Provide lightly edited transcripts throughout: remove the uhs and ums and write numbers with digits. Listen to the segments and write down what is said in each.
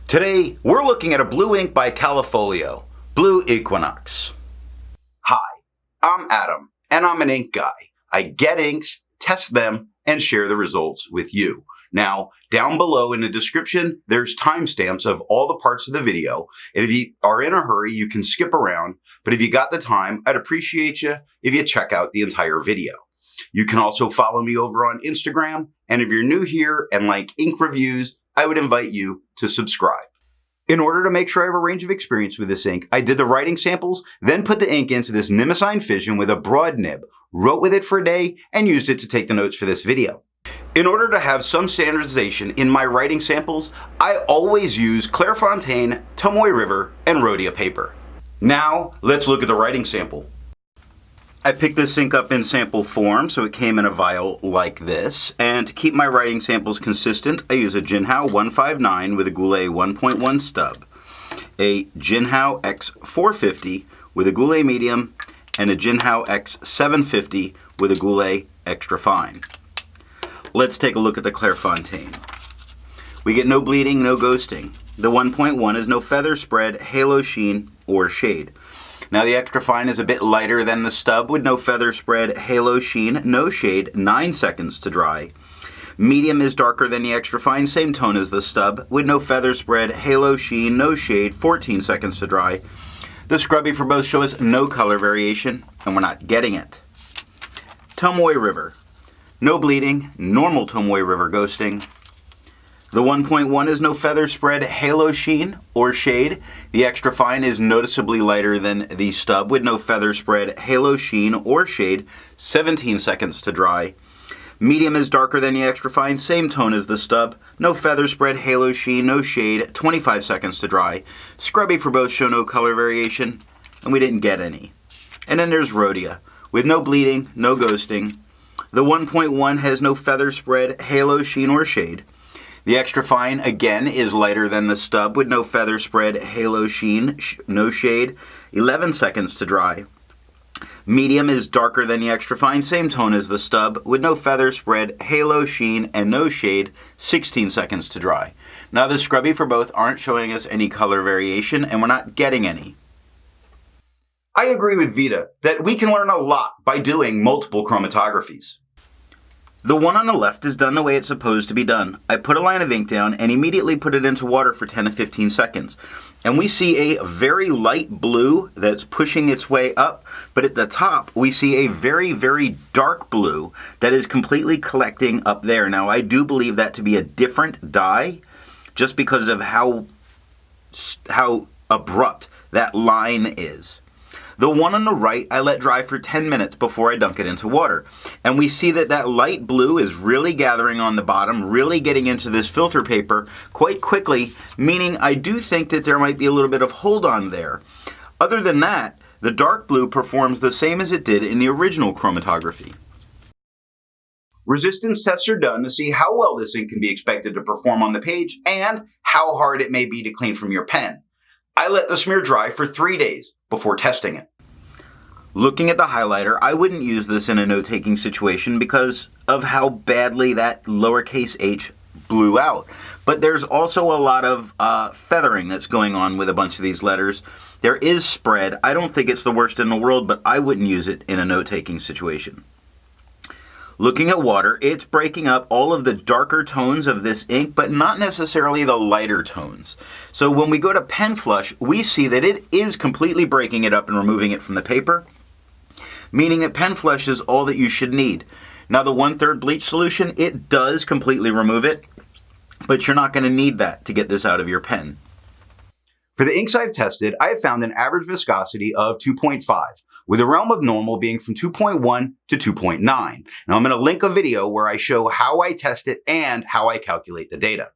Today, we're looking at a blue ink by Callifolio, Blue Equinoxe. Hi, I'm Adam, and I'm an ink guy. I get inks, test them, and share the results with you. Now, down below in the description, there's timestamps of all the parts of the video, and if you are in a hurry, you can skip around, but if you got the time, I'd appreciate you if you check out the entire video. You can also follow me over on Instagram, and if you're new here and like ink reviews, I would invite you to subscribe. In order to make sure I have a range of experience with this ink, I did the writing samples, then put the ink into this Nimicine Fission with a broad nib, wrote with it for a day, and used it to take the notes for this video. In order to have some standardization in my writing samples, I always use Clairfontaine, Tomoe River, and Rhodia paper. Now, let's look at the writing sample. I picked this ink up in sample form, so it came in a vial like this. And to keep my writing samples consistent, I use a Jinhao 159 with a Goulet 1.1 stub, a Jinhao X450 with a Goulet medium, and a Jinhao X750 with a Goulet extra fine. Let's take a look at the Clairfontaine. We get no bleeding, no ghosting. The 1.1 is no feather spread, halo sheen, or shade. Now the extra fine is a bit lighter than the stub with no feather spread, halo sheen, no shade, 9 seconds to dry. Medium is darker than the extra fine, same tone as the stub with no feather spread, halo sheen, no shade, 14 seconds to dry. The scrubby for both show us no color variation, and we're not getting it. Tomoe River. No bleeding, normal Tomoe River ghosting. The 1.1 is no feather spread, halo sheen, or shade. The extra fine is noticeably lighter than the stub with no feather spread, halo sheen, or shade, 17 seconds to dry. Medium is darker than the extra fine, same tone as the stub, no feather spread, halo sheen, no shade, 25 seconds to dry. Scrubby for both show no color variation, and we didn't get any. And then there's Rhodia, with no bleeding, no ghosting. The 1.1 has no feather spread, halo sheen, or shade. The extra fine, again, is lighter than the stub with no feather spread, halo sheen, no shade, 11 seconds to dry. Medium is darker than the extra fine, same tone as the stub with no feather spread, halo sheen, and no shade, 16 seconds to dry. Now the scrubby for both aren't showing us any color variation, and we're not getting any. I agree with Vita that we can learn a lot by doing multiple chromatographies. The one on the left is done the way it's supposed to be done. I put a line of ink down and immediately put it into water for 10 to 15 seconds. And we see a very light blue that's pushing its way up, but at the top we see a very, very dark blue that is completely collecting up there. Now I do believe that to be a different dye just because of how abrupt that line is. The one on the right I let dry for 10 minutes before I dunk it into water. And we see that that light blue is really gathering on the bottom, really getting into this filter paper quite quickly, meaning I do think that there might be a little bit of hold on there. Other than that, the dark blue performs the same as it did in the original chromatography. Resistance tests are done to see how well this ink can be expected to perform on the page and how hard it may be to clean from your pen. I let the smear dry for 3 days before testing it. Looking at the highlighter, I wouldn't use this in a note-taking situation because of how badly that lowercase h blew out. But there's also a lot of feathering that's going on with a bunch of these letters. There is spread. I don't think it's the worst in the world, but I wouldn't use it in a note-taking situation. Looking at water, it's breaking up all of the darker tones of this ink, but not necessarily the lighter tones. So when we go to pen flush, we see that it is completely breaking it up and removing it from the paper, meaning that pen flush is all that you should need. Now the 1/3 bleach solution, it does completely remove it, but you're not going to need that to get this out of your pen. For the inks I've tested, I have found an average viscosity of 2.5. with the realm of normal being from 2.1 to 2.9. Now I'm going to link a video where I show how I test it and how I calculate the data.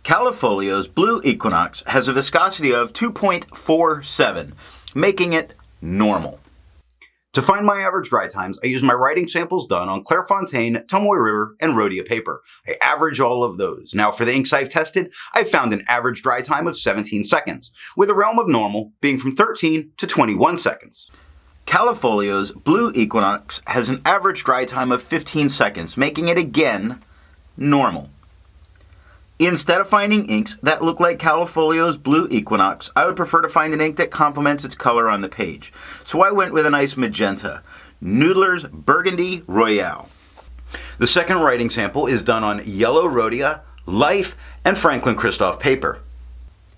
Callifolio's Blue Equinoxe has a viscosity of 2.47, making it normal. To find my average dry times, I use my writing samples done on Clairfontaine, Tomoe River, and Rhodia paper. I average all of those. Now for the inks I've tested, I've found an average dry time of 17 seconds, with the realm of normal being from 13 to 21 seconds. Callifolio's Blue Equinoxe has an average dry time of 15 seconds, making it again normal. Instead of finding inks that look like Callifolio's Blue Equinoxe, I would prefer to find an ink that complements its color on the page. So I went with a nice magenta, Noodler's Burgundy Royale. The second writing sample is done on yellow Rhodia, Life, and Franklin Christoph paper.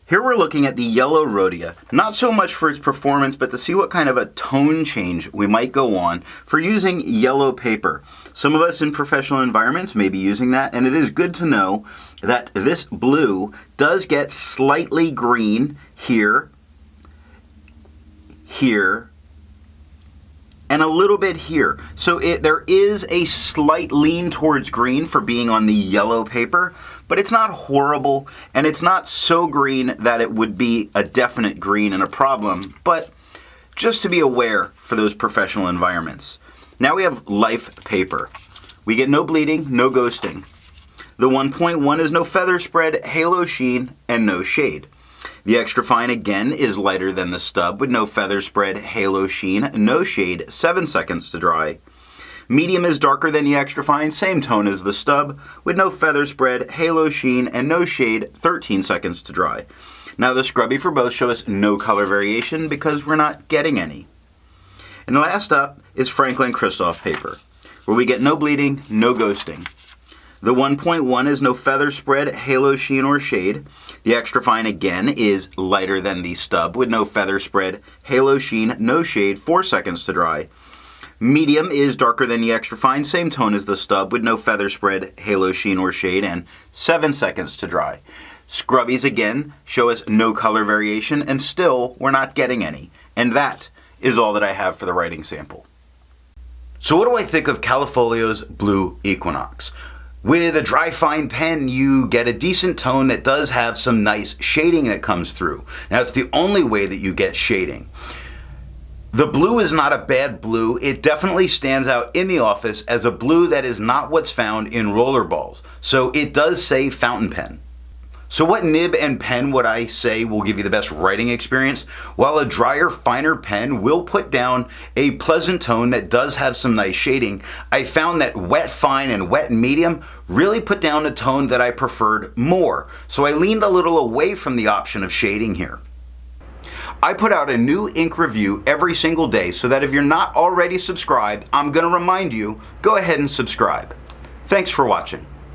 Here we're looking at the yellow Rhodia, not so much for its performance, but to see what kind of a tone change we might go on for using yellow paper. Some of us in professional environments may be using that, and it is good to know that this blue does get slightly green here, here, and a little bit here. So there is a slight lean towards green for being on the yellow paper, but it's not horrible, and it's not so green that it would be a definite green and a problem, but just to be aware for those professional environments. Now we have Life paper. We get no bleeding, no ghosting. The 1.1 is no feather spread, halo sheen, and no shade. The extra fine again is lighter than the stub with no feather spread, halo sheen, no shade, 7 seconds to dry. Medium is darker than the extra fine, same tone as the stub, with no feather spread, halo sheen, and no shade, 13 seconds to dry. Now the scrubby for both show us no color variation because we're not getting any. And last up is Franklin Christoph paper, where we get no bleeding, no ghosting. The 1.1 is no feather spread, halo sheen, or shade. The extra fine again is lighter than the stub with no feather spread, halo sheen, no shade, 4 seconds to dry. Medium is darker than the extra fine, same tone as the stub with no feather spread, halo sheen, or shade, and 7 seconds to dry. Scrubbies again show us no color variation, and still we're not getting any. And that is all that I have for the writing sample. So what do I think of Callifolio's Blue Equinoxe? With a dry fine pen, you get a decent tone that does have some nice shading that comes through. Now, it's the only way that you get shading. The blue is not a bad blue. It definitely stands out in the office as a blue that is not what's found in rollerballs. So it does say fountain pen. So what nib and pen would I say will give you the best writing experience? While a drier, finer pen will put down a pleasant tone that does have some nice shading, I found that wet fine and wet medium really put down a tone that I preferred more. So I leaned a little away from the option of shading here. I put out a new ink review every single day, so that if you're not already subscribed, I'm going to remind you, go ahead and subscribe. Thanks for watching.